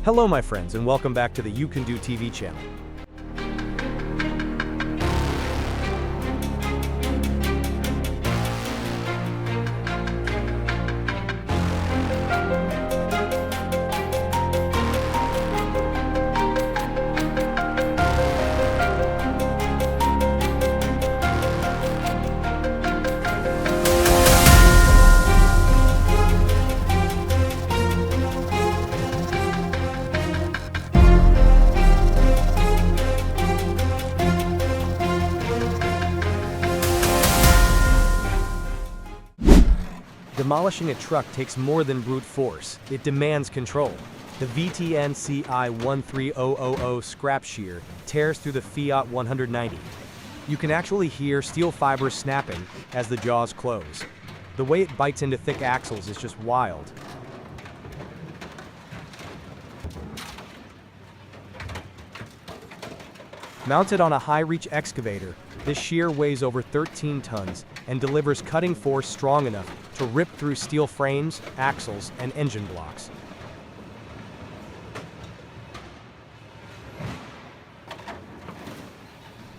Hello my friends and welcome back to the You Can Do TV channel. Demolishing a truck takes more than brute force, it demands control. The VTNCI-13000 scrap shear tears through the Fiat 190. You can actually hear steel fibers snapping as the jaws close. The way it bites into thick axles is just wild. Mounted on a high-reach excavator, this shear weighs over 13 tons and delivers cutting force strong enough to rip through steel frames, axles, and engine blocks.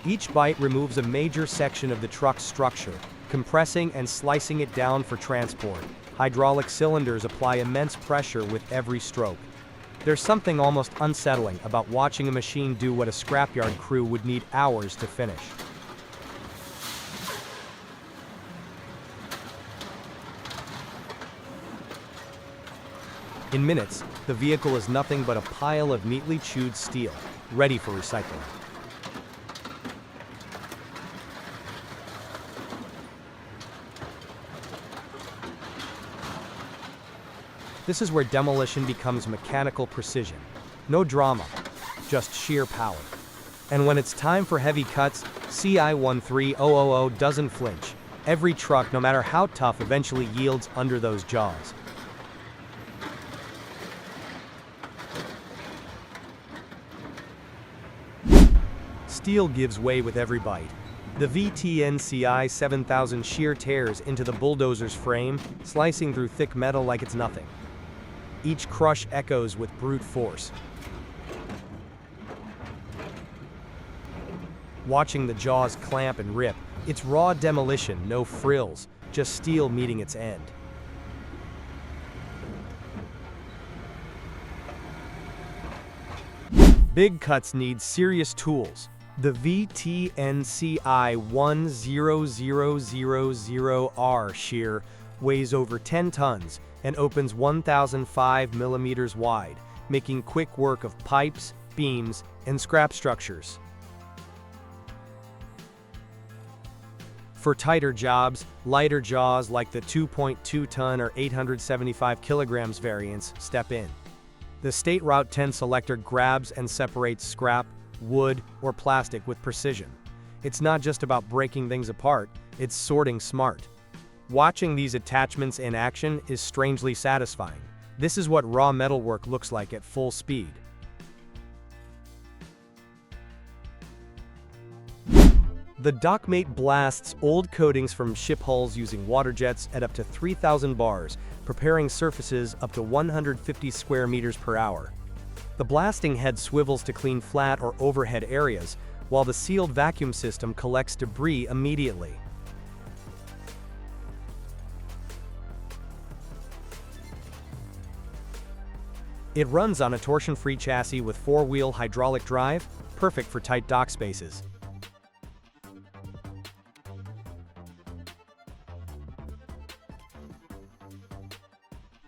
Each bite removes a major section of the truck's structure, compressing and slicing it down for transport. Hydraulic cylinders apply immense pressure with every stroke. There's something almost unsettling about watching a machine do what a scrapyard crew would need hours to finish. In minutes, the vehicle is nothing but a pile of neatly chewed steel, ready for recycling. This is where demolition becomes mechanical precision. No drama, just sheer power. And when it's time for heavy cuts, CI-13000 doesn't flinch. Every truck, no matter how tough, eventually yields under those jaws. Steel gives way with every bite. The VTNCI 7000 shear tears into the Bulldozer's frame, slicing through thick metal like it's nothing. Each crush echoes with brute force. Watching the jaws clamp and rip, it's raw demolition, no frills, just steel meeting its end. Big cuts need serious tools. The VTNCI-10000R shear weighs over 10 tons and opens 1,005 millimeters wide, making quick work of pipes, beams, and scrap structures. For tighter jobs, lighter jaws like the 2.2-ton or 875 kilograms variants step in. The State Route 10 selector grabs and separates scrap, wood, or plastic with precision. It's not just about breaking things apart, it's sorting smart. Watching these attachments in action is strangely satisfying. This is what raw metalwork looks like at full speed. The dockmate blasts old coatings from ship hulls using water jets at up to 3,000 bars, preparing surfaces up to 150 square meters per hour. The blasting head swivels to clean flat or overhead areas, while the sealed vacuum system collects debris immediately. It runs on a torsion-free chassis with four-wheel hydraulic drive, perfect for tight dock spaces.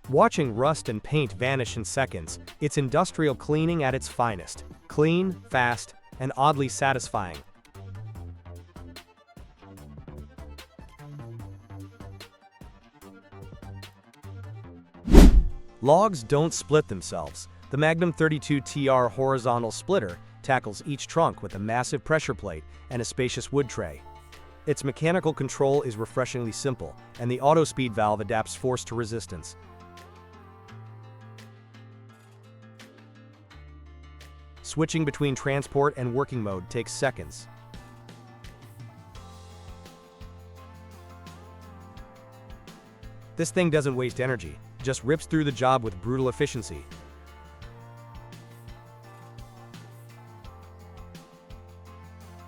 Watching rust and paint vanish in seconds, it's industrial cleaning at its finest. Clean, fast, and oddly satisfying. Logs don't split themselves. The Magnum 32TR horizontal splitter tackles each trunk with a massive pressure plate and a spacious wood tray. Its mechanical control is refreshingly simple, and the auto speed valve adapts force to resistance. Switching between transport and working mode takes seconds. This thing doesn't waste energy, just rips through the job with brutal efficiency.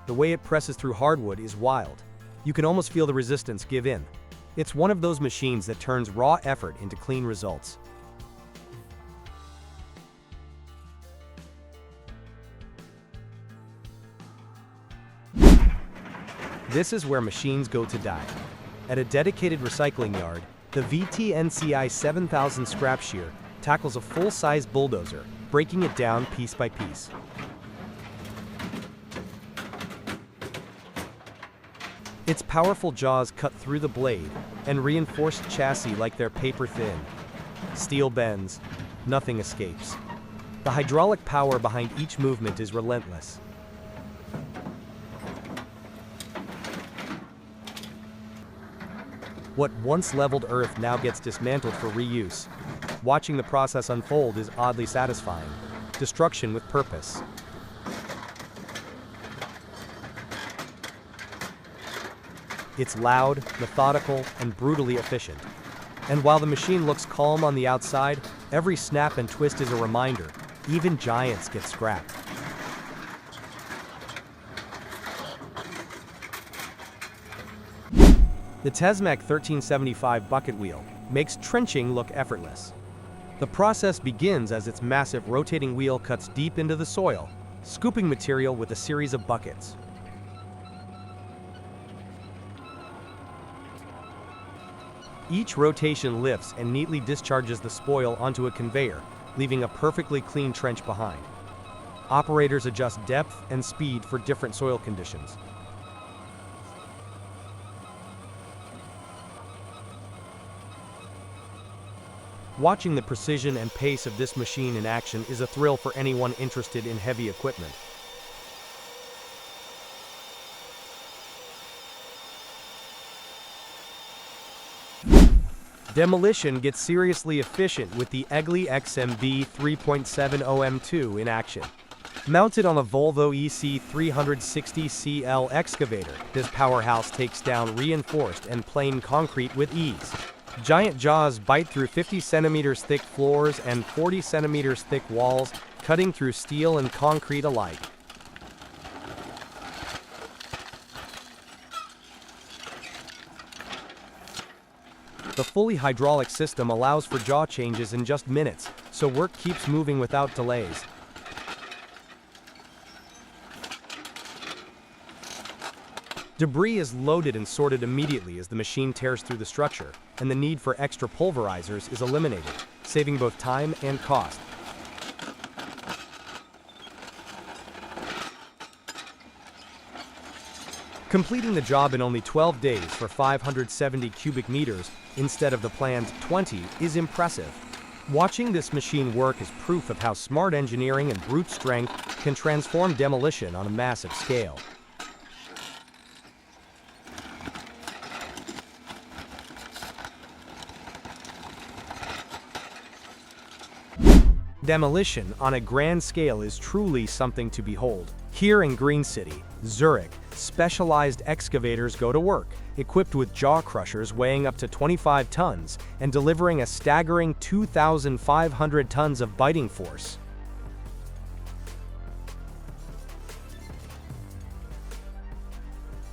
The way it presses through hardwood is wild. You can almost feel the resistance give in. It's one of those machines that turns raw effort into clean results. This is where machines go to die. At a dedicated recycling yard, the VTNCI 7000 scrap shear tackles a full-size bulldozer, breaking it down piece by piece. Its powerful jaws cut through the blade and reinforced chassis like they're paper thin. Steel bends, nothing escapes. The hydraulic power behind each movement is relentless. What once leveled earth now gets dismantled for reuse. Watching the process unfold is oddly satisfying. Destruction with purpose. It's loud, methodical, and brutally efficient. And while the machine looks calm on the outside, every snap and twist is a reminder, even giants get scrapped. The Tesmac 1375 bucket wheel makes trenching look effortless. The process begins as its massive rotating wheel cuts deep into the soil, scooping material with a series of buckets. Each rotation lifts and neatly discharges the spoil onto a conveyor, leaving a perfectly clean trench behind. Operators adjust depth and speed for different soil conditions. Watching the precision and pace of this machine in action is a thrill for anyone interested in heavy equipment. Demolition gets seriously efficient with the Egli XMB 3.70 M2 in action. Mounted on a Volvo EC360CL excavator, this powerhouse takes down reinforced and plain concrete with ease. Giant jaws bite through 50 centimeters thick floors and 40 centimeters thick walls, cutting through steel and concrete alike. The fully hydraulic system allows for jaw changes in just minutes, so work keeps moving without delays. Debris is loaded and sorted immediately as the machine tears through the structure, and the need for extra pulverizers is eliminated, saving both time and cost. Completing the job in only 12 days for 570 cubic meters instead of the planned 20 is impressive. Watching this machine work is proof of how smart engineering and brute strength can transform demolition on a massive scale. Demolition on a grand scale is truly something to behold. Here in Green City, Zurich, specialized excavators go to work, equipped with jaw crushers weighing up to 25 tons and delivering a staggering 2,500 tons of biting force.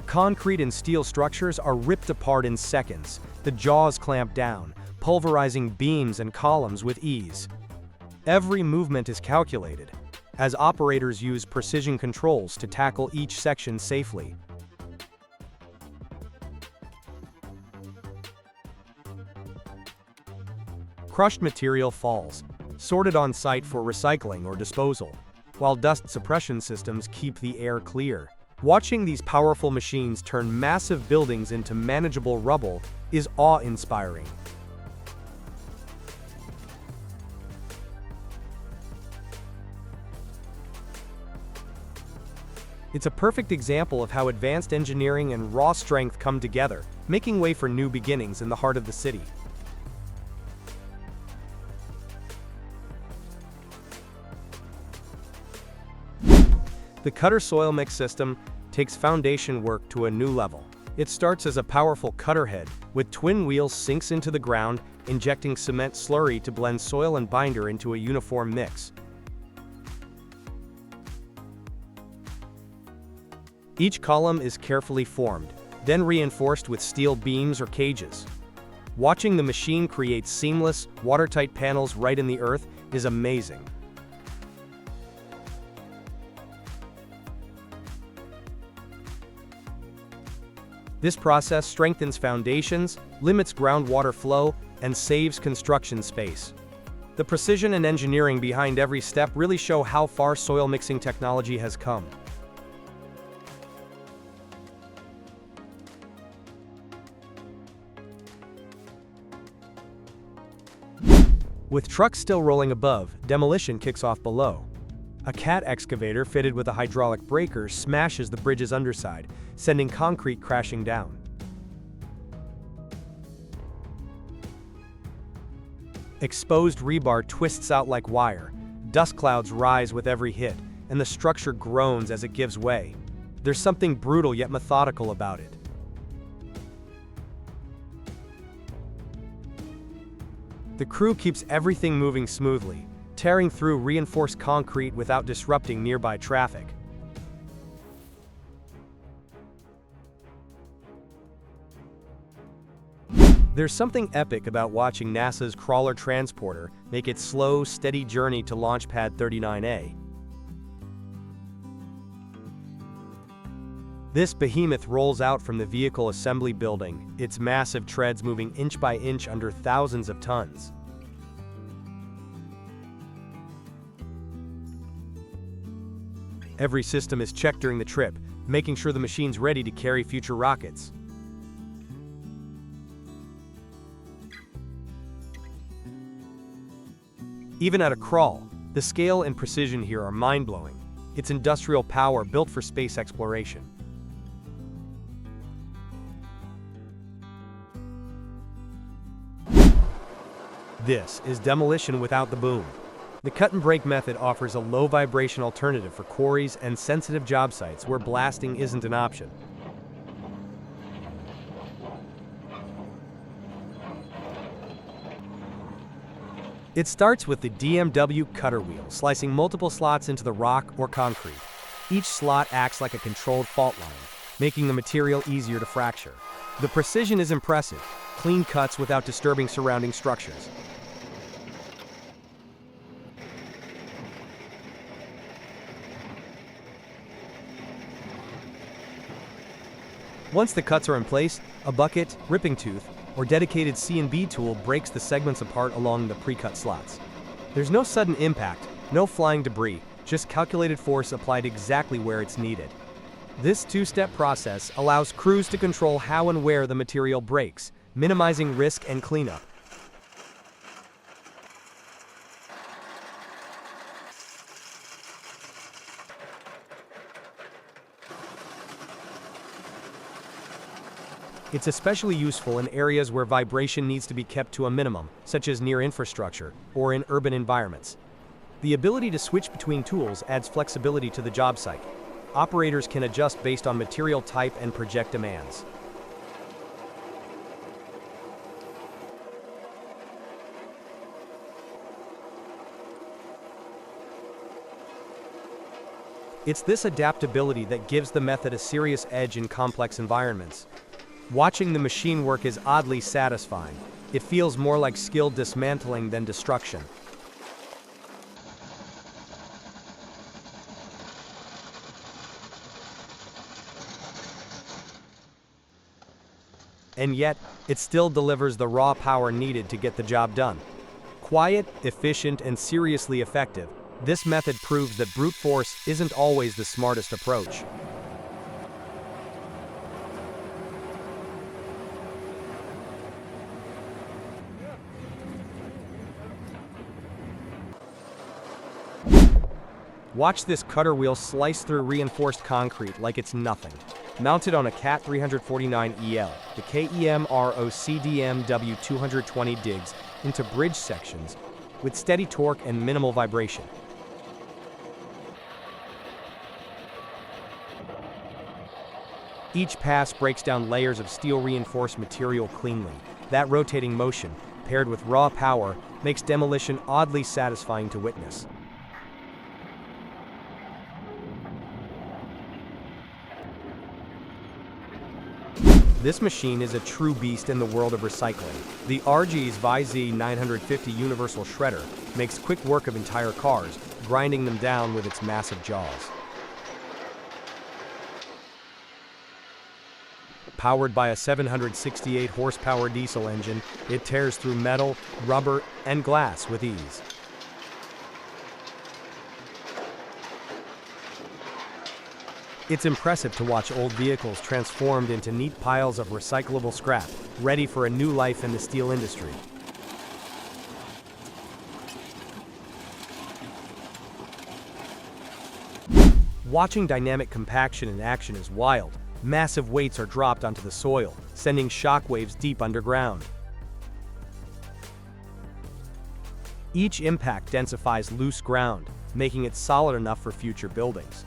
Concrete and steel structures are ripped apart in seconds, the jaws clamp down, pulverizing beams and columns with ease. Every movement is calculated, as operators use precision controls to tackle each section safely. Crushed material falls, sorted on site for recycling or disposal, while dust suppression systems keep the air clear. Watching these powerful machines turn massive buildings into manageable rubble is awe-inspiring. It's a perfect example of how advanced engineering and raw strength come together, making way for new beginnings in the heart of the city. The cutter soil mix system takes foundation work to a new level. It starts as a powerful cutter head, with twin wheels sinks into the ground, injecting cement slurry to blend soil and binder into a uniform mix. Each column is carefully formed, then reinforced with steel beams or cages. Watching the machine create seamless, watertight panels right in the earth is amazing. This process strengthens foundations, limits groundwater flow, and saves construction space. The precision and engineering behind every step really show how far soil mixing technology has come. With trucks still rolling above, demolition kicks off below. A cat excavator fitted with a hydraulic breaker smashes the bridge's underside, sending concrete crashing down. Exposed rebar twists out like wire, dust clouds rise with every hit, and the structure groans as it gives way. There's something brutal yet methodical about it. The crew keeps everything moving smoothly, tearing through reinforced concrete without disrupting nearby traffic. There's something epic about watching NASA's crawler transporter make its slow, steady journey to Launch Pad 39A. This behemoth rolls out from the vehicle assembly building, its massive treads moving inch by inch under thousands of tons. Every system is checked during the trip, making sure the machine's ready to carry future rockets. Even at a crawl, the scale and precision here are mind-blowing. It's industrial power built for space exploration. This is demolition without the boom. The cut-and-break method offers a low-vibration alternative for quarries and sensitive job sites where blasting isn't an option. It starts with the DMW cutter wheel, slicing multiple slots into the rock or concrete. Each slot acts like a controlled fault line, making the material easier to fracture. The precision is impressive, clean cuts without disturbing surrounding structures. Once the cuts are in place, a bucket, ripping tooth, or dedicated C&B tool breaks the segments apart along the pre-cut slots. There's no sudden impact, no flying debris, just calculated force applied exactly where it's needed. This two-step process allows crews to control how and where the material breaks, minimizing risk and cleanup. It's especially useful in areas where vibration needs to be kept to a minimum, such as near infrastructure or in urban environments. The ability to switch between tools adds flexibility to the job site. Operators can adjust based on material type and project demands. It's this adaptability that gives the method a serious edge in complex environments. Watching the machine work is oddly satisfying. It feels more like skilled dismantling than destruction. And yet, it still delivers the raw power needed to get the job done. Quiet, efficient, and seriously effective, this method proves that brute force isn't always the smartest approach. Watch this cutter wheel slice through reinforced concrete like it's nothing. Mounted on a CAT 349EL, the KEMROCDMW 220 digs into bridge sections with steady torque and minimal vibration. Each pass breaks down layers of steel-reinforced material cleanly. That rotating motion, paired with raw power, makes demolition oddly satisfying to witness. This machine is a true beast in the world of recycling. The RG's YZ950 Universal Shredder makes quick work of entire cars, grinding them down with its massive jaws. Powered by a 768 horsepower diesel engine, it tears through metal, rubber, and glass with ease. It's impressive to watch old vehicles transformed into neat piles of recyclable scrap, ready for a new life in the steel industry. Watching dynamic compaction in action is wild. Massive weights are dropped onto the soil, sending shockwaves deep underground. Each impact densifies loose ground, making it solid enough for future buildings.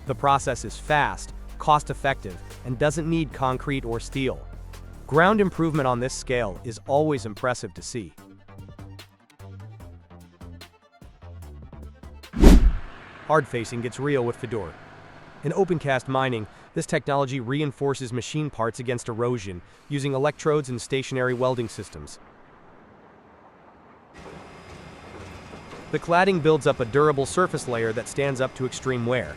The process is fast, cost-effective, and doesn't need concrete or steel. Ground improvement on this scale is always impressive to see. Hard-facing gets real with Fedor. In open-cast mining, this technology reinforces machine parts against erosion using electrodes and stationary welding systems. The cladding builds up a durable surface layer that stands up to extreme wear.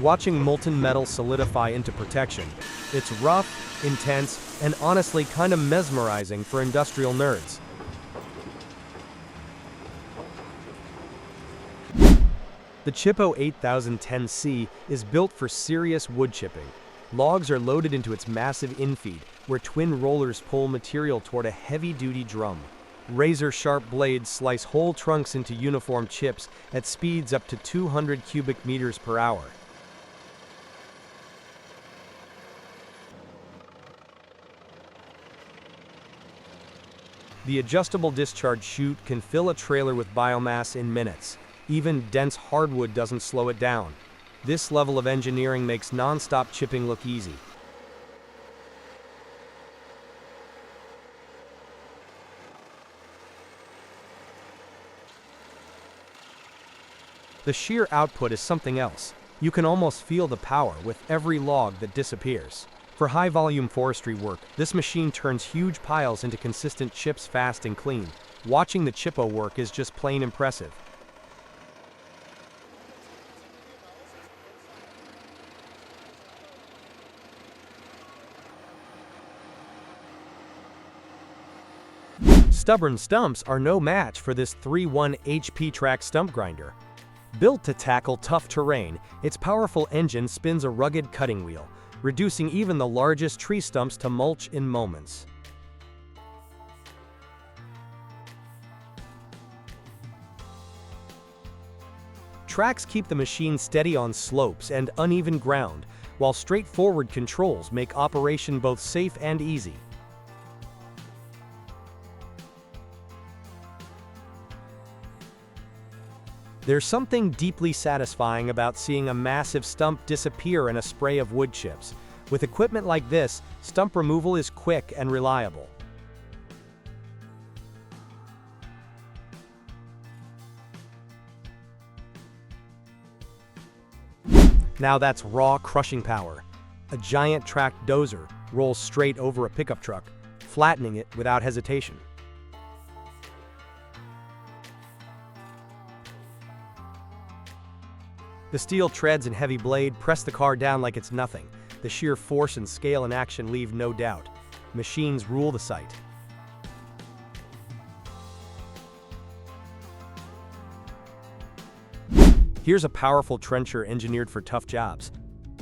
Watching molten metal solidify into protection, it's rough, intense, and honestly kind of mesmerizing for industrial nerds. The Chippo 8010C is built for serious wood chipping. Logs are loaded into its massive infeed, where twin rollers pull material toward a heavy-duty drum. Razor-sharp blades slice whole trunks into uniform chips at speeds up to 200 cubic meters per hour. The adjustable discharge chute can fill a trailer with biomass in minutes. Even dense hardwood doesn't slow it down. This level of engineering makes non-stop chipping look easy. The shear output is something else. You can almost feel the power with every log that disappears. For high-volume forestry work, this machine turns huge piles into consistent chips fast and clean. Watching the Chippo work is just plain impressive. Stubborn stumps are no match for this 3-1 HP track stump grinder. Built to tackle tough terrain, its powerful engine spins a rugged cutting wheel, reducing even the largest tree stumps to mulch in moments. Tracks keep the machine steady on slopes and uneven ground, while straightforward controls make operation both safe and easy. There's something deeply satisfying about seeing a massive stump disappear in a spray of wood chips. With equipment like this, stump removal is quick and reliable. Now that's raw crushing power. A giant tracked dozer rolls straight over a pickup truck, flattening it without hesitation. The steel treads and heavy blade press the car down like it's nothing. The sheer force and scale in action leave no doubt. Machines rule the site. Here's a powerful trencher engineered for tough jobs.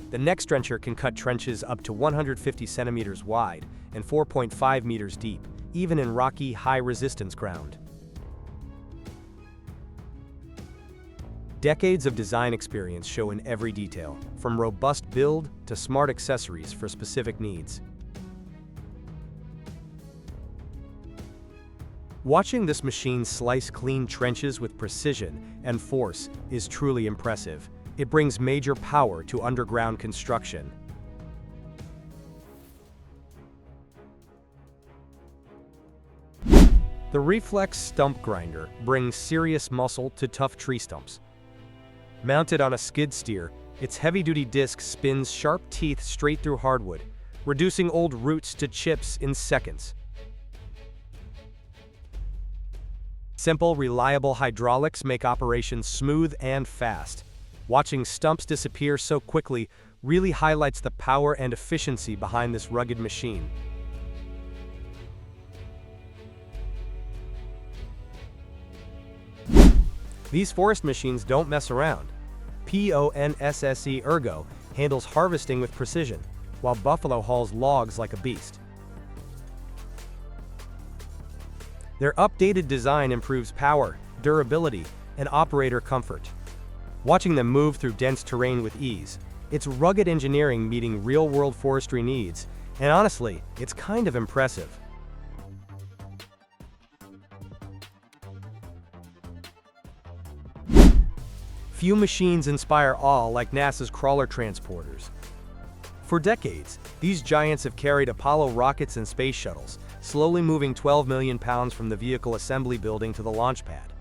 The next trencher can cut trenches up to 150 centimeters wide and 4.5 meters deep, even in rocky, high-resistance ground. Decades of design experience show in every detail, from robust build to smart accessories for specific needs. Watching this machine slice clean trenches with precision and force is truly impressive. It brings major power to underground construction. The reflex stump grinder brings serious muscle to tough tree stumps. Mounted on a skid steer, its heavy-duty disc spins sharp teeth straight through hardwood, reducing old roots to chips in seconds. Simple, reliable hydraulics make operations smooth and fast. Watching stumps disappear so quickly really highlights the power and efficiency behind this rugged machine. These forest machines don't mess around. PONSSE Ergo handles harvesting with precision, while Buffalo hauls logs like a beast. Their updated design improves power, durability, and operator comfort. Watching them move through dense terrain with ease, it's rugged engineering meeting real-world forestry needs, and honestly, it's kind of impressive. Few machines inspire awe like NASA's crawler transporters. For decades, these giants have carried Apollo rockets and space shuttles, slowly moving 12 million pounds from the vehicle assembly building to the launch pad.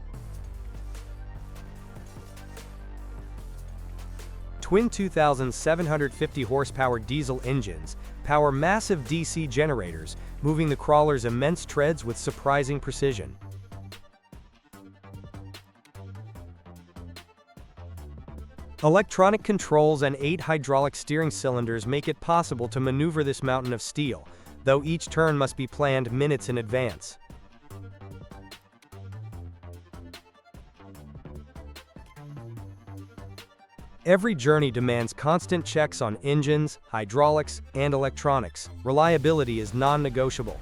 Twin 2,750 horsepower diesel engines power massive DC generators, moving the crawler's immense treads with surprising precision. Electronic controls and 8 hydraulic steering cylinders make it possible to maneuver this mountain of steel, though each turn must be planned minutes in advance. Every journey demands constant checks on engines, hydraulics, and electronics. Reliability is non-negotiable.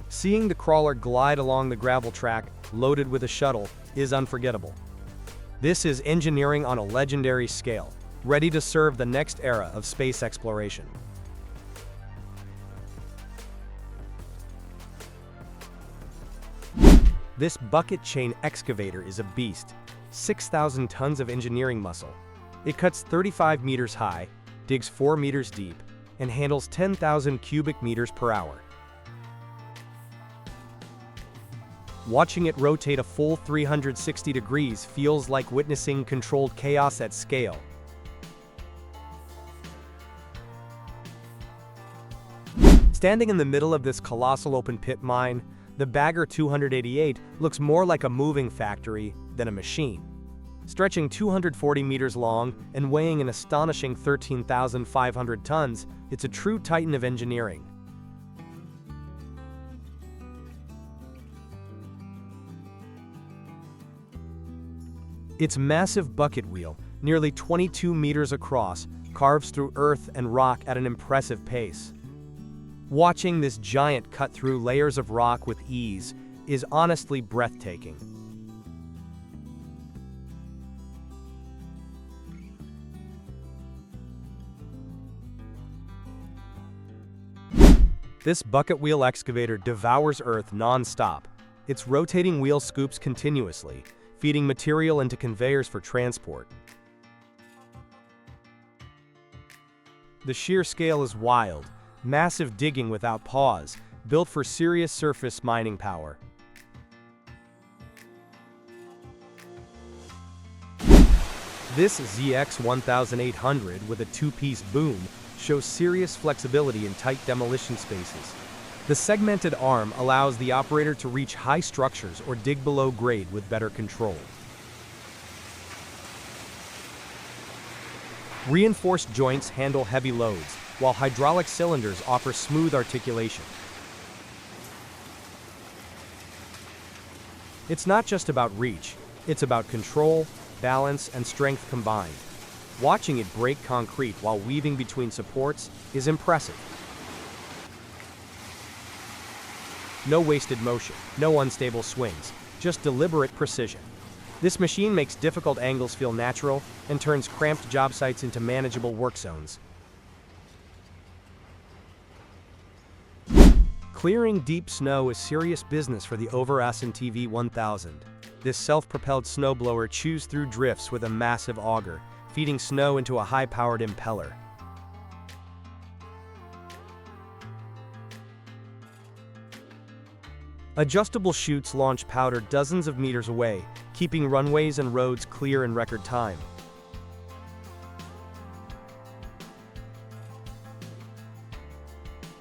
Seeing the crawler glide along the gravel track, loaded with a shuttle, is unforgettable. This is engineering on a legendary scale, ready to serve the next era of space exploration. This bucket chain excavator is a beast, 6,000 tons of engineering muscle. It cuts 35 meters high, digs 4 meters deep, and handles 10,000 cubic meters per hour. Watching it rotate a full 360 degrees feels like witnessing controlled chaos at scale. Standing in the middle of this colossal open pit mine, the Bagger 288 looks more like a moving factory than a machine. Stretching 240 meters long and weighing an astonishing 13,500 tons, it's a true titan of engineering. Its massive bucket wheel, nearly 22 meters across, carves through earth and rock at an impressive pace. Watching this giant cut through layers of rock with ease is honestly breathtaking. This bucket wheel excavator devours earth non-stop. Its rotating wheel scoops continuously, feeding material into conveyors for transport. The sheer scale is wild, massive digging without pause, built for serious surface mining power. This ZX 1800 with a two-piece boom shows serious flexibility in tight demolition spaces. The segmented arm allows the operator to reach high structures or dig below grade with better control. Reinforced joints handle heavy loads, while hydraulic cylinders offer smooth articulation. It's not just about reach, it's about control, balance, and strength combined. Watching it break concrete while weaving between supports is impressive. No wasted motion, no unstable swings, just deliberate precision. This machine makes difficult angles feel natural and turns cramped job sites into manageable work zones. Clearing deep snow is serious business for the Devours TV 1000. This self-propelled snowblower chews through drifts with a massive auger, feeding snow into a high-powered impeller. Adjustable chutes launch powder dozens of meters away, keeping runways and roads clear in record time.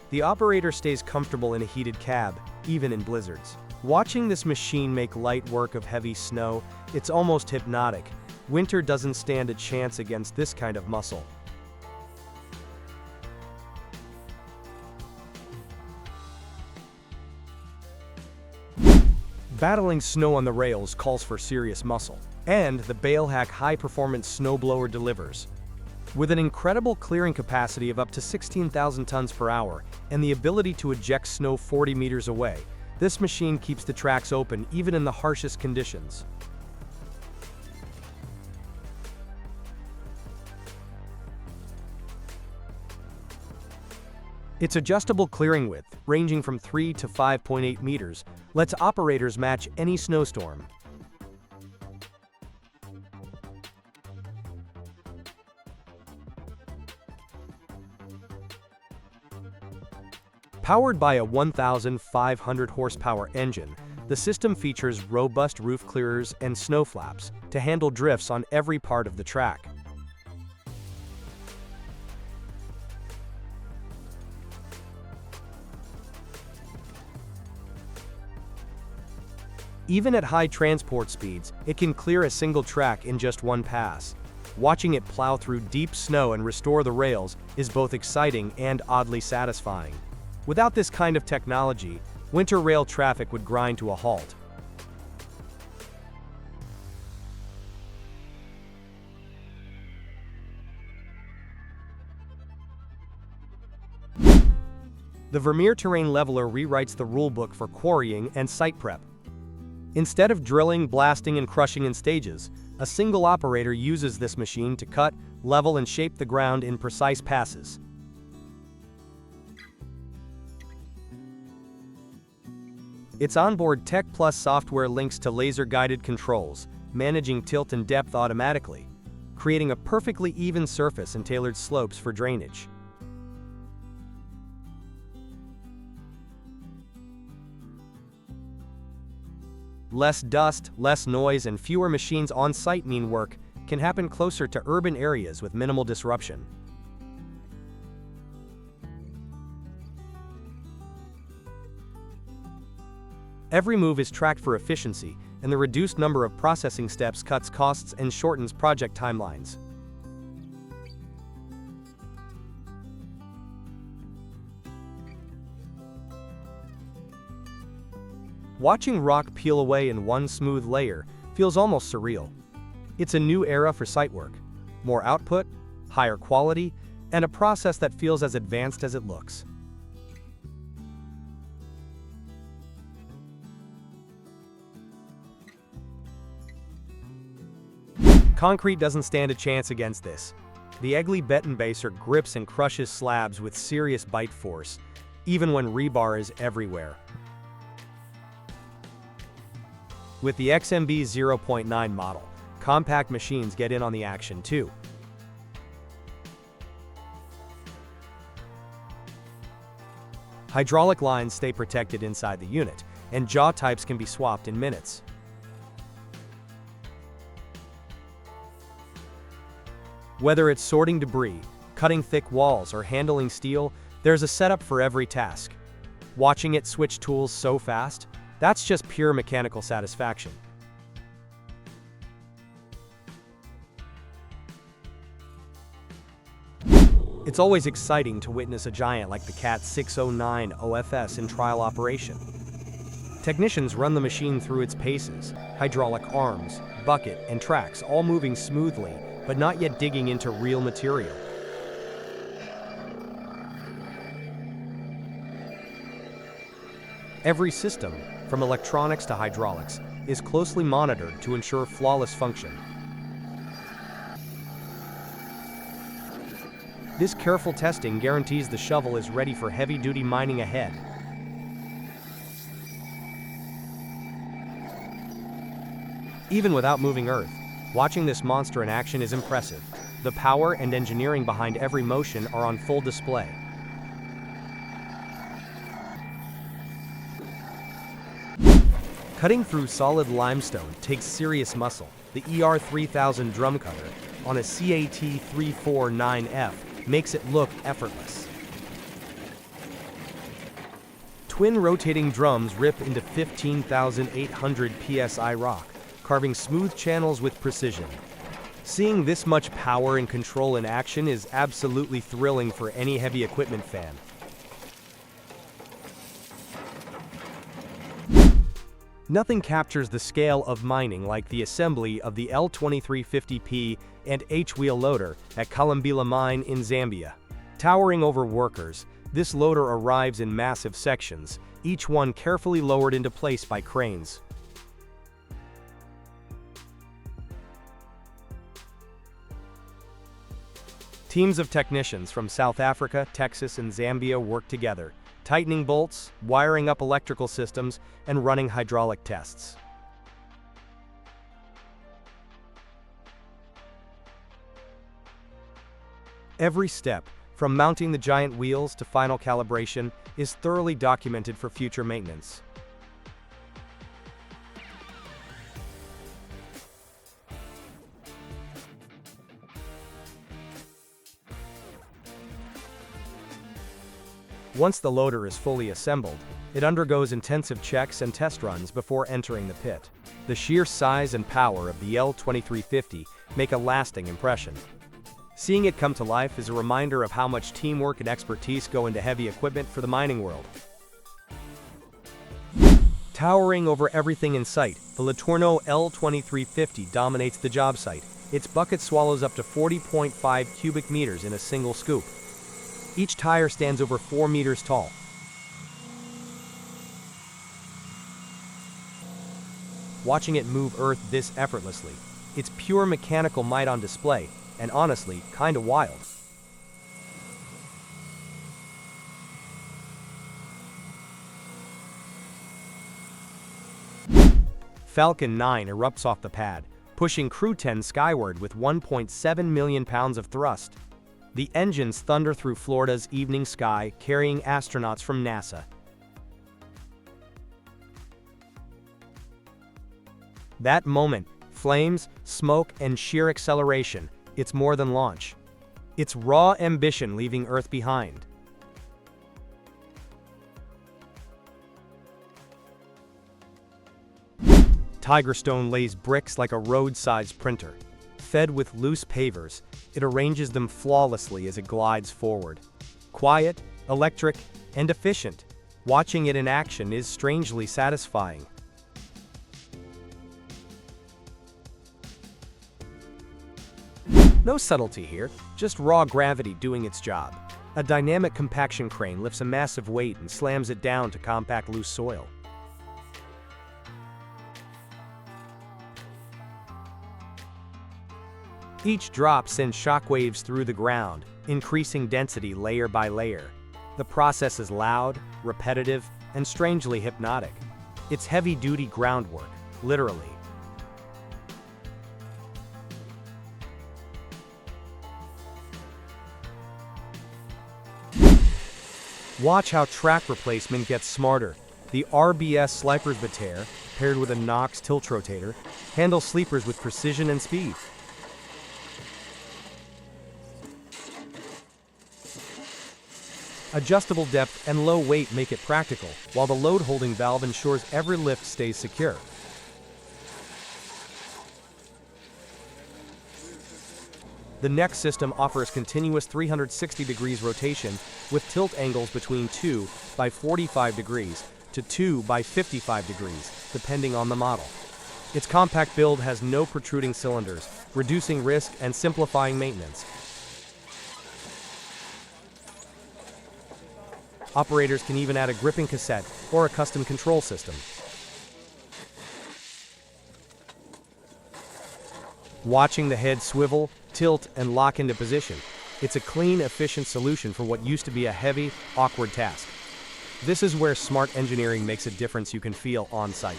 The operator stays comfortable in a heated cab, even in blizzards. Watching this machine make light work of heavy snow, it's almost hypnotic. Winter doesn't stand a chance against this kind of muscle. Battling snow on the rails calls for serious muscle, and the Balehack high-performance snowblower delivers. With an incredible clearing capacity of up to 16,000 tons per hour and the ability to eject snow 40 meters away, this machine keeps the tracks open even in the harshest conditions. Its adjustable clearing width, ranging from 3 to 5.8 meters, lets operators match any snowstorm. Powered by a 1,500 horsepower engine, the system features robust roof clearers and snow flaps to handle drifts on every part of the track. Even at high transport speeds, it can clear a single track in just one pass. Watching it plow through deep snow and restore the rails is both exciting and oddly satisfying. Without this kind of technology, winter rail traffic would grind to a halt. The Vermeer Terrain Leveler rewrites the rulebook for quarrying and site prep. Instead of drilling, blasting, and crushing in stages, a single operator uses this machine to cut, level, and shape the ground in precise passes. Its onboard Tech Plus software links to laser-guided controls, managing tilt and depth automatically, creating a perfectly even surface and tailored slopes for drainage. Less dust, less noise, and fewer machines on site mean work can happen closer to urban areas with minimal disruption. Every move is tracked for efficiency, and the reduced number of processing steps cuts costs and shortens project timelines. Watching rock peel away in one smooth layer feels almost surreal. It's a new era for site work. More output, higher quality, and a process that feels as advanced as it looks. Concrete doesn't stand a chance against this. The Egli Betonbaser grips and crushes slabs with serious bite force, even when rebar is everywhere. With the XMB 0.9 model, compact machines get in on the action too. Hydraulic lines stay protected inside the unit, and jaw types can be swapped in minutes. Whether it's sorting debris, cutting thick walls, or handling steel, there's a setup for every task. Watching it switch tools so fast, that's just pure mechanical satisfaction. It's always exciting to witness a giant like the CAT 609 OFS in trial operation. Technicians run the machine through its paces, hydraulic arms, bucket, and tracks, all moving smoothly, but not yet digging into real material. Every system, from electronics to hydraulics, is closely monitored to ensure flawless function. This careful testing guarantees the shovel is ready for heavy-duty mining ahead. Even without moving earth, watching this monster in action is impressive. The power and engineering behind every motion are on full display. Cutting through solid limestone takes serious muscle. The ER3000 drum cutter on a CAT 349F makes it look effortless. twin rotating drums rip into 15,800 psi rock, carving smooth channels with precision. Seeing this much power and control in action is absolutely thrilling for any heavy equipment fan. Nothing captures the scale of mining like the assembly of the L2350P and H-wheel loader at Kulumbila mine in Zambia. Towering over workers, this loader arrives in massive sections, each one carefully lowered into place by cranes. Teams of technicians from South Africa, Texas, and Zambia work together, tightening bolts, wiring up electrical systems, and running hydraulic tests. Every step, from mounting the giant wheels to final calibration, is thoroughly documented for future maintenance. Once the loader is fully assembled, it undergoes intensive checks and test runs before entering the pit. The sheer size and power of the L2350 make a lasting impression. Seeing it come to life is a reminder of how much teamwork and expertise go into heavy equipment for the mining world. Towering over everything in sight, the Latorno L2350 dominates the job site. Its bucket swallows up to 40.5 cubic meters in a single scoop. Each tire stands over 4 meters tall. Watching it move earth this effortlessly, it's pure mechanical might on display, and honestly, kinda wild. Falcon 9 erupts off the pad, pushing Crew 10 skyward with 1.7 million pounds of thrust. The engines thunder through Florida's evening sky, carrying astronauts from NASA. That moment, flames, smoke, and sheer acceleration, it's more than launch. It's raw ambition leaving Earth behind. Tigerstone lays bricks like a road-sized printer. Fed with loose pavers, it arranges them flawlessly as it glides forward. Quiet, electric, and efficient, watching it in action is strangely satisfying. No subtlety here, just raw gravity doing its job. A dynamic compaction crane lifts a massive weight and slams it down to compact loose soil. Each drop sends shockwaves through the ground, increasing density layer by layer. The process is loud, repetitive, and strangely hypnotic. It's heavy-duty groundwork, literally. Watch how track replacement gets smarter. The RBS Slipers Bataire, paired with a Knox tilt rotator, handles sleepers with precision and speed. Adjustable depth and low weight make it practical, while the load-holding valve ensures every lift stays secure. The next system offers continuous 360 degrees rotation with tilt angles between 2 by 45 degrees to 2 by 55 degrees, depending on the model. Its compact build has no protruding cylinders, reducing risk and simplifying maintenance. Operators can even add a gripping cassette or a custom control system. Watching the head swivel, tilt, and lock into position, it's a clean, efficient solution for what used to be a heavy, awkward task. This is where smart engineering makes a difference you can feel on site.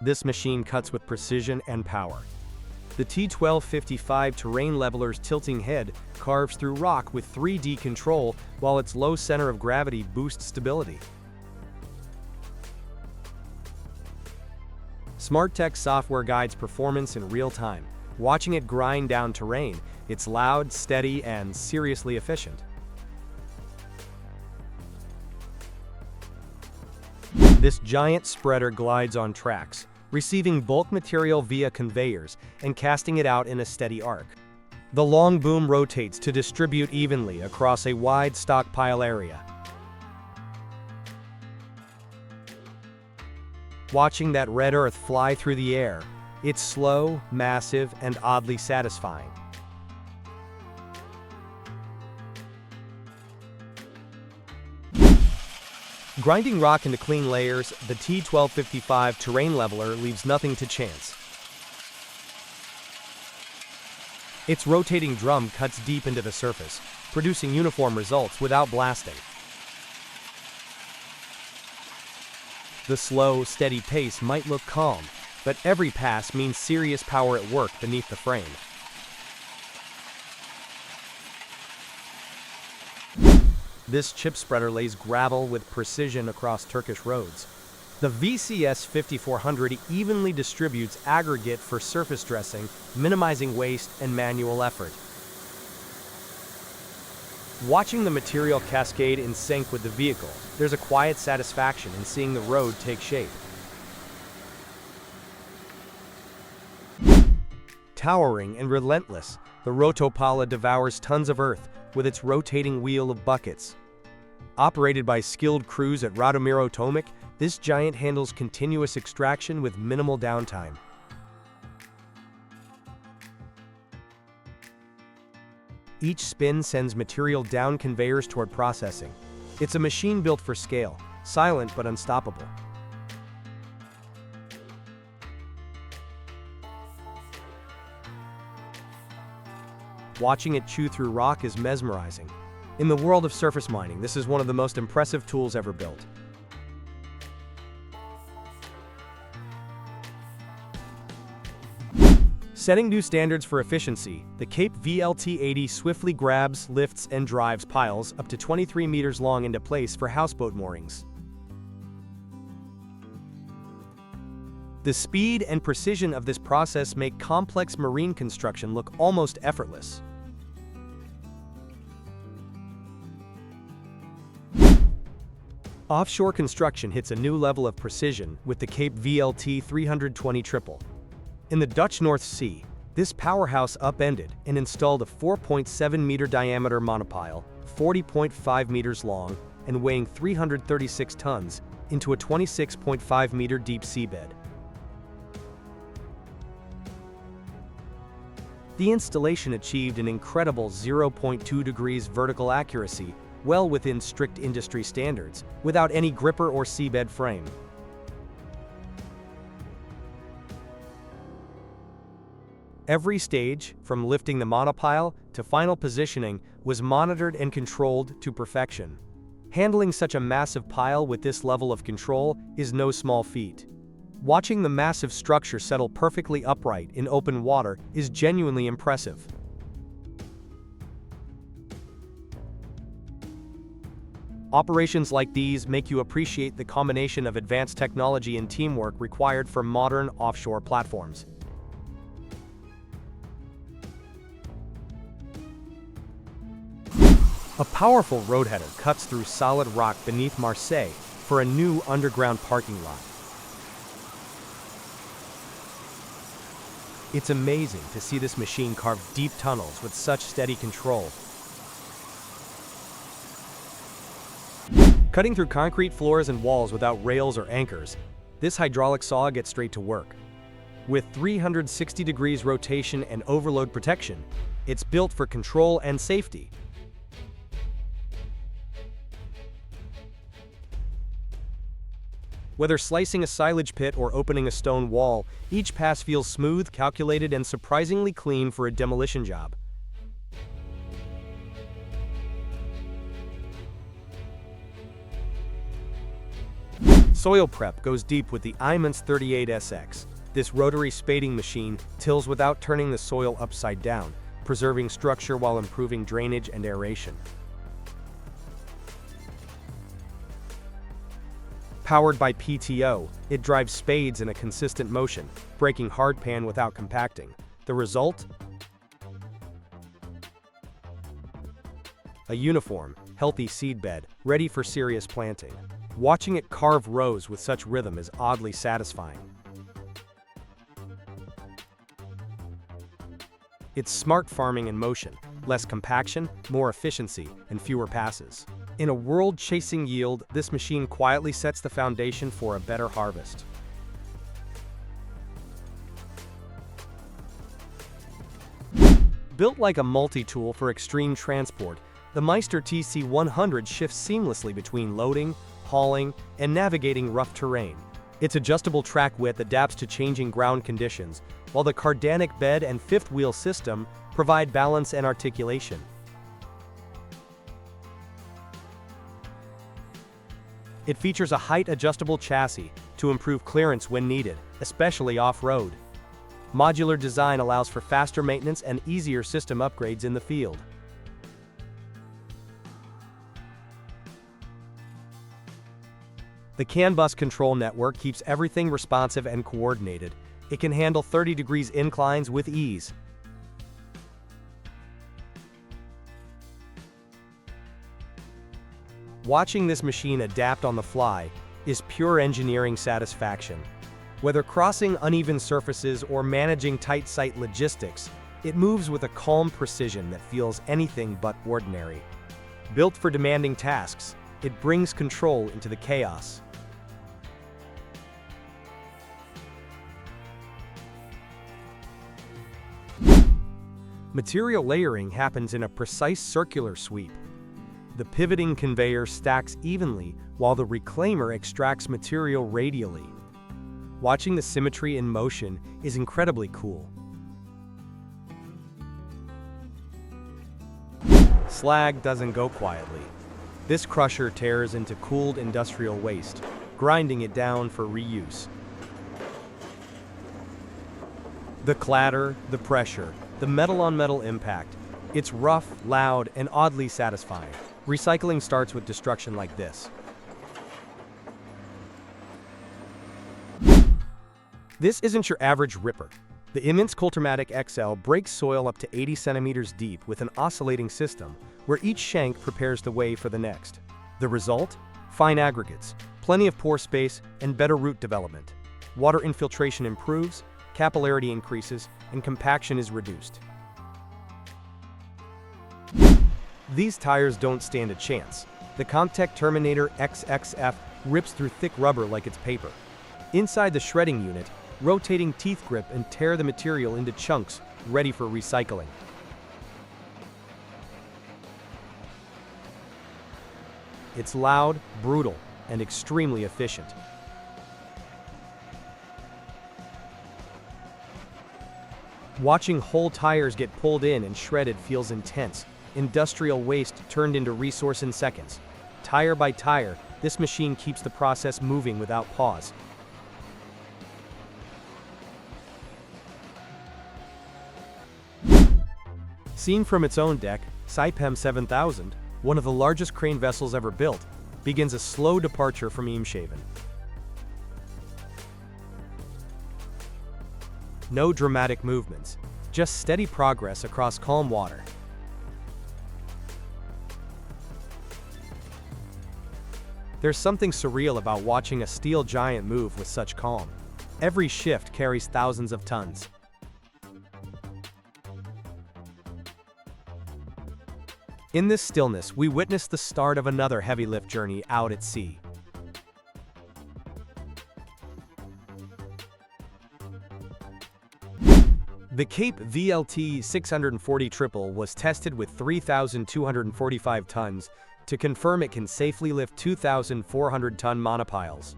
This machine cuts with precision and power. The T1255 terrain leveler's tilting head carves through rock with 3D control, while its low center of gravity boosts stability. SmartTech software guides performance in real time. Watching it grind down terrain, It's loud, steady, and seriously efficient. This giant spreader glides on tracks, receiving bulk material via conveyors and casting it out in a steady arc. The long boom rotates to distribute evenly across a wide stockpile area. Watching that red earth fly through the air, it's slow, massive, and oddly satisfying. Grinding rock into clean layers, the T1255 terrain leveler leaves nothing to chance. Its rotating drum cuts deep into the surface, producing uniform results without blasting. The slow, steady pace might look calm, but every pass means serious power at work beneath the frame. This chip spreader lays gravel with precision across Turkish roads. The VCS 5400 evenly distributes aggregate for surface dressing, minimizing waste and manual effort. Watching the material cascade in sync with the vehicle, there's a quiet satisfaction in seeing the road take shape. Towering and relentless, the Rotopala devours tons of earth with its rotating wheel of buckets. Operated by skilled crews at Radomiro Tomic, this giant handles continuous extraction with minimal downtime. Each spin sends material down conveyors toward processing. It's a machine built for scale, silent but unstoppable. Watching it chew through rock is mesmerizing. In the world of surface mining, this is one of the most impressive tools ever built. Setting new standards for efficiency, the Cape VLT-80 swiftly grabs, lifts, and drives piles up to 23 meters long into place for houseboat moorings. The speed and precision of this process make complex marine construction look almost effortless. Offshore construction hits a new level of precision with the Cape VLT 320 triple. In the Dutch North Sea, this powerhouse upended and installed a 4.7-meter diameter monopile, 40.5 meters long, and weighing 336 tons, into a 26.5-meter deep seabed. The installation achieved an incredible 0.2 degrees vertical accuracy, well within strict industry standards, without any gripper or seabed frame. Every stage, from lifting the monopile to final positioning, was monitored and controlled to perfection. Handling such a massive pile with this level of control is no small feat. Watching the massive structure settle perfectly upright in open water is genuinely impressive. Operations like these make you appreciate the combination of advanced technology and teamwork required for modern offshore platforms. A powerful roadheader cuts through solid rock beneath Marseille for a new underground parking lot. It's amazing to see this machine carve deep tunnels with such steady control. Cutting through concrete floors and walls without rails or anchors, this hydraulic saw gets straight to work. With 360 degrees rotation and overload protection, it's built for control and safety. Whether slicing a silage pit or opening a stone wall, each pass feels smooth, calculated, and surprisingly clean for a demolition job. Soil prep goes deep with the Imans 38SX. This rotary spading machine tills without turning the soil upside down, preserving structure while improving drainage and aeration. Powered by PTO, it drives spades in a consistent motion, breaking hardpan without compacting. The result? a uniform, healthy seedbed, ready for serious planting. Watching it carve rows with such rhythm is oddly satisfying. It's smart farming in motion, less compaction, more efficiency, and fewer passes. In a world chasing yield, this machine quietly sets the foundation for a better harvest. Built like a multi-tool for extreme transport, the Meister TC100 shifts seamlessly between loading, hauling, and navigating rough terrain. Its adjustable track width adapts to changing ground conditions, while the cardanic bed and fifth-wheel system provide balance and articulation. It features a height-adjustable chassis to improve clearance when needed, especially off-road. Modular design allows for faster maintenance and easier system upgrades in the field. The CAN bus control network keeps everything responsive and coordinated. It can handle 30 degrees inclines with ease. Watching this machine adapt on the fly is pure engineering satisfaction. Whether crossing uneven surfaces or managing tight site logistics, it moves with a calm precision that feels anything but ordinary. Built for demanding tasks, it brings control into the chaos. Material layering happens in a precise circular sweep. The pivoting conveyor stacks evenly while the reclaimer extracts material radially. Watching the symmetry in motion is incredibly cool. Slag doesn't go quietly. This crusher tears into cooled industrial waste, grinding it down for reuse. The clatter, the pressure, the metal-on-metal impact. It's rough, loud, and oddly satisfying. Recycling starts with destruction like this. This isn't your average ripper. The immense Coultermatic XL breaks soil up to 80 centimeters deep with an oscillating system, where each shank prepares the way for the next. The result? Fine aggregates, plenty of pore space, and better root development. Water infiltration improves, capillarity increases, and compaction is reduced. These tires don't stand a chance. The Comtech Terminator XXF rips through thick rubber like it's paper. Inside the shredding unit, rotating teeth grip and tear the material into chunks, ready for recycling. It's loud, brutal, and extremely efficient. Watching whole tires get pulled in and shredded feels intense. Industrial waste turned into resource in seconds. Tire by tire, this machine keeps the process moving without pause. Seen from its own deck, Saipem 7000, one of the largest crane vessels ever built, begins a slow departure from Eemshaven. No dramatic movements, just steady progress across calm water. There's something surreal about watching a steel giant move with such calm. Every shift carries thousands of tons. In this stillness, we witness the start of another heavy lift journey out at sea. The Cape VLT 640 triple was tested with 3,245 tons to confirm it can safely lift 2,400-ton monopiles.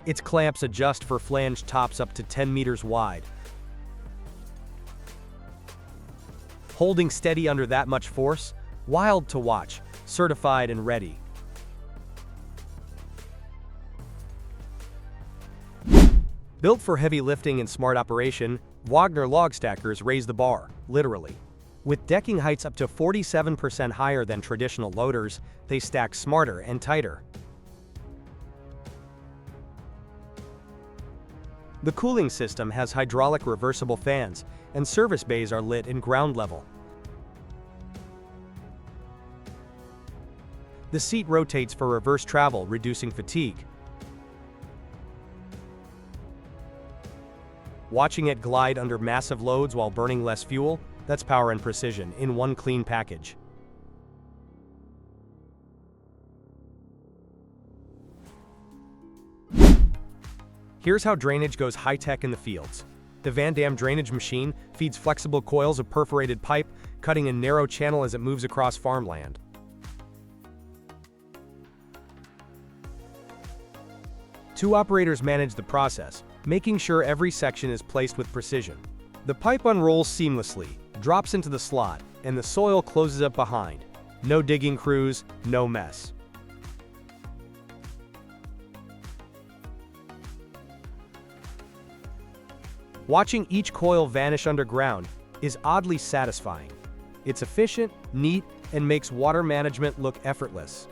Its clamps adjust for flange tops up to 10 meters wide. Holding steady under that much force? Wild to watch, certified and ready. Built for heavy lifting and smart operation, Wagner log stackers raise the bar, literally. With decking heights up to 47% higher than traditional loaders, they stack smarter and tighter. The cooling system has hydraulic reversible fans, and service bays are lit in ground level. The seat rotates for reverse travel, reducing fatigue. Watching it glide under massive loads while burning less fuel, that's power and precision in one clean package. Here's how drainage goes high-tech in the fields. The Van Dam drainage machine feeds flexible coils of perforated pipe, cutting a narrow channel as it moves across farmland. Two operators manage the process, making sure every section is placed with precision. The pipe unrolls seamlessly, drops into the slot, and the soil closes up behind. No digging crews, no mess. Watching each coil vanish underground is oddly satisfying. It's efficient, neat, and makes water management look effortless.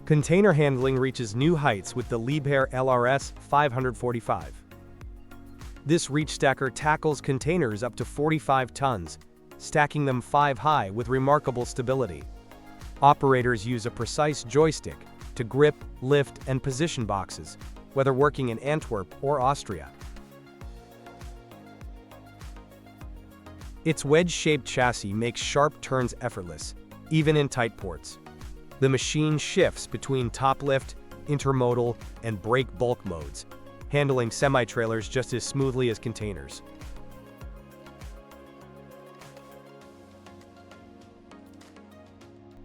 Container handling reaches new heights with the Liebherr LRS 545. This reach stacker tackles containers up to 45 tons, stacking them 5 high with remarkable stability. Operators use a precise joystick to grip, lift, and position boxes, whether working in Antwerp or Austria. Its wedge-shaped chassis makes sharp turns effortless, even in tight ports. The machine shifts between top lift, intermodal, and brake bulk modes, handling semi-trailers just as smoothly as containers.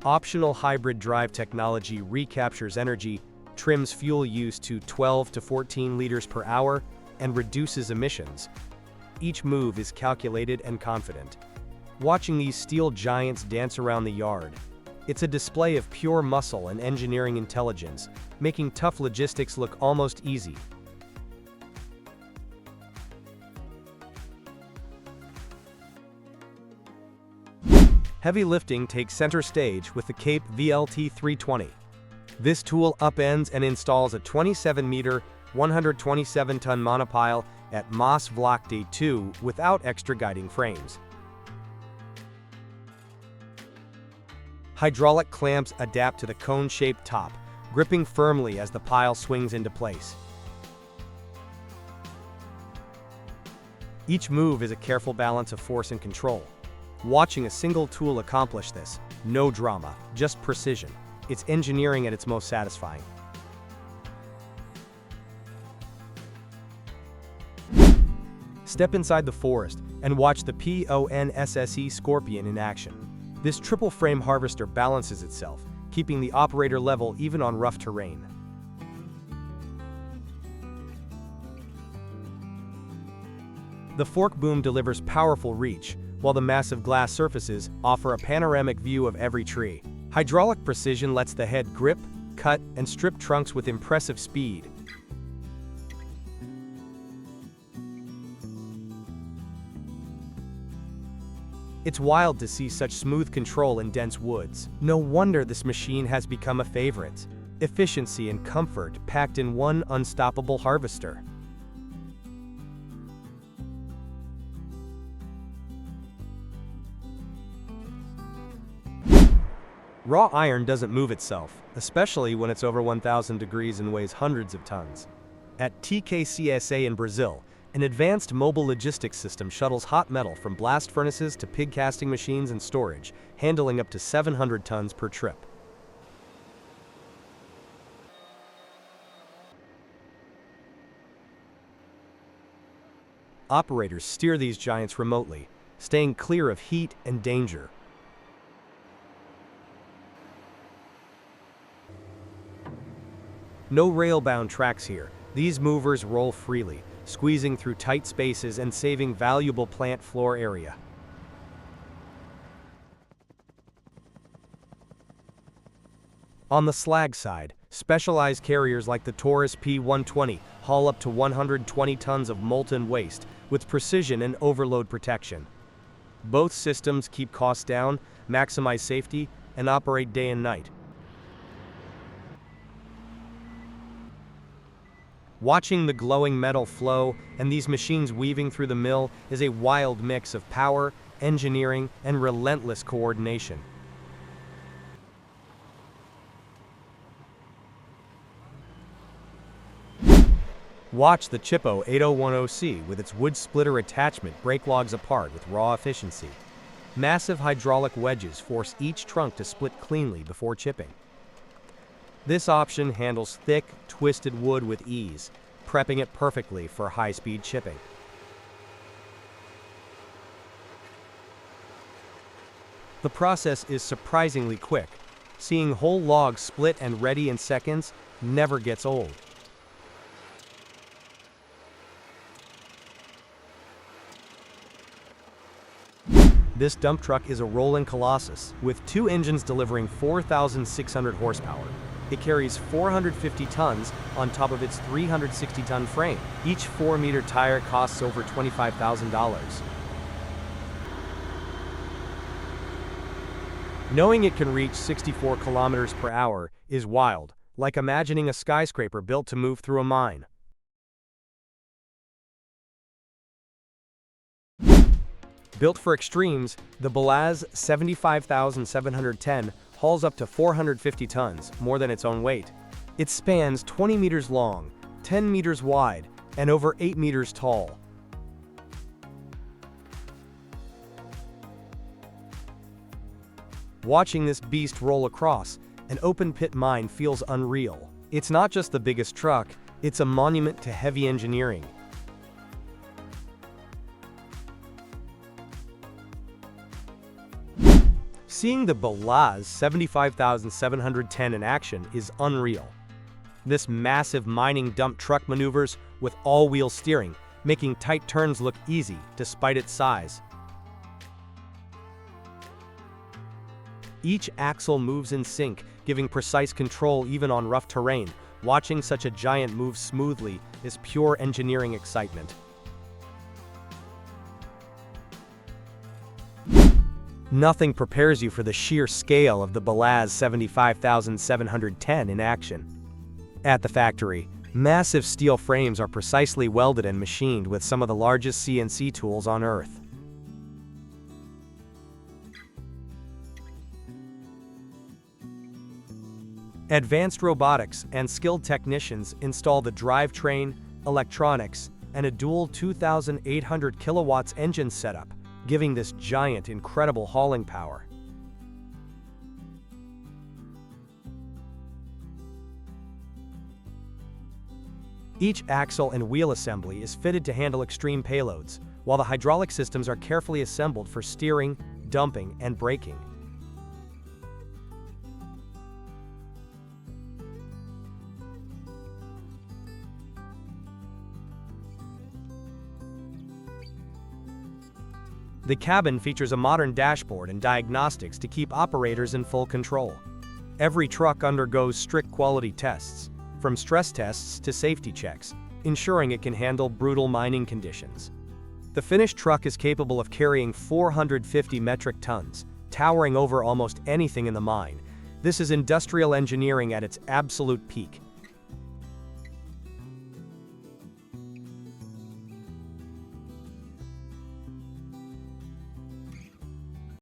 Optional hybrid drive technology recaptures energy, trims fuel use to 12 to 14 liters per hour, and reduces emissions. Each move is calculated and confident. Watching these steel giants dance around the yard, it's a display of pure muscle and engineering intelligence, making tough logistics look almost easy. Heavy lifting takes center stage with the Cape VLT 320. This tool upends and installs a 27-meter, 127-ton monopile at Maas Vlakte 2 without extra guiding frames. Hydraulic clamps adapt to the cone-shaped top, gripping firmly as the pile swings into place. Each move is a careful balance of force and control. Watching a single tool accomplish this, no drama, just precision. It's engineering at its most satisfying. Step inside the forest and watch the PONSSE Scorpion in action. This triple-frame harvester balances itself, keeping the operator level even on rough terrain. The fork boom delivers powerful reach, while the massive glass surfaces offer a panoramic view of every tree. Hydraulic precision lets the head grip, cut, and strip trunks with impressive speed. It's wild to see such smooth control in dense woods. No wonder this machine has become a favorite. Efficiency and comfort packed in one unstoppable harvester. Raw iron doesn't move itself, especially when it's over 1,000 degrees and weighs hundreds of tons. At TKCSA in Brazil, an advanced mobile logistics system shuttles hot metal from blast furnaces to pig casting machines and storage, handling up to 700 tons per trip. Operators steer these giants remotely, staying clear of heat and danger. No rail-bound tracks here. These movers roll freely, squeezing through tight spaces and saving valuable plant floor area. On the slag side, specialized carriers like the Taurus P120 haul up to 120 tons of molten waste with precision and overload protection. Both systems keep costs down, maximize safety, and operate day and night. Watching the glowing metal flow and these machines weaving through the mill is a wild mix of power, engineering, and relentless coordination. Watch the Chippo 8010C with its wood splitter attachment break logs apart with raw efficiency. Massive hydraulic wedges force each trunk to split cleanly before chipping. This option handles thick, twisted wood with ease, prepping it perfectly for high-speed chipping. The process is surprisingly quick. Seeing whole logs split and ready in seconds never gets old. This dump truck is a rolling colossus, with 2 engines delivering 4,600 horsepower. It carries 450 tons on top of its 360-ton frame. Each 4-meter tire costs over $25,000. Knowing it can reach 64 kilometers per hour is wild, like imagining a skyscraper built to move through a mine. Built for extremes, the Bulldozer 75710 hauls up to 450 tons, more than its own weight. It spans 20 meters long, 10 meters wide, and over 8 meters tall. Watching this beast roll across an open-pit mine feels unreal. It's not just the biggest truck, it's a monument to heavy engineering. Seeing the Bulldozer 75710 in action is unreal. This massive mining dump truck maneuvers with all-wheel steering, making tight turns look easy despite its size. Each axle moves in sync, giving precise control even on rough terrain. Watching such a giant move smoothly is pure engineering excitement. Nothing prepares you for the sheer scale of the Bulldozer 75710 in action. At the factory, massive steel frames are precisely welded and machined with some of the largest CNC tools on Earth. Advanced robotics and skilled technicians install the drivetrain, electronics, and a dual 2,800 kilowatts engine setup, giving this giant incredible hauling power. Each axle and wheel assembly is fitted to handle extreme payloads, while the hydraulic systems are carefully assembled for steering, dumping, and braking. The cabin features a modern dashboard and diagnostics to keep operators in full control. Every truck undergoes strict quality tests, from stress tests to safety checks, ensuring it can handle brutal mining conditions. The finished truck is capable of carrying 450 metric tons, towering over almost anything in the mine. This is industrial engineering at its absolute peak.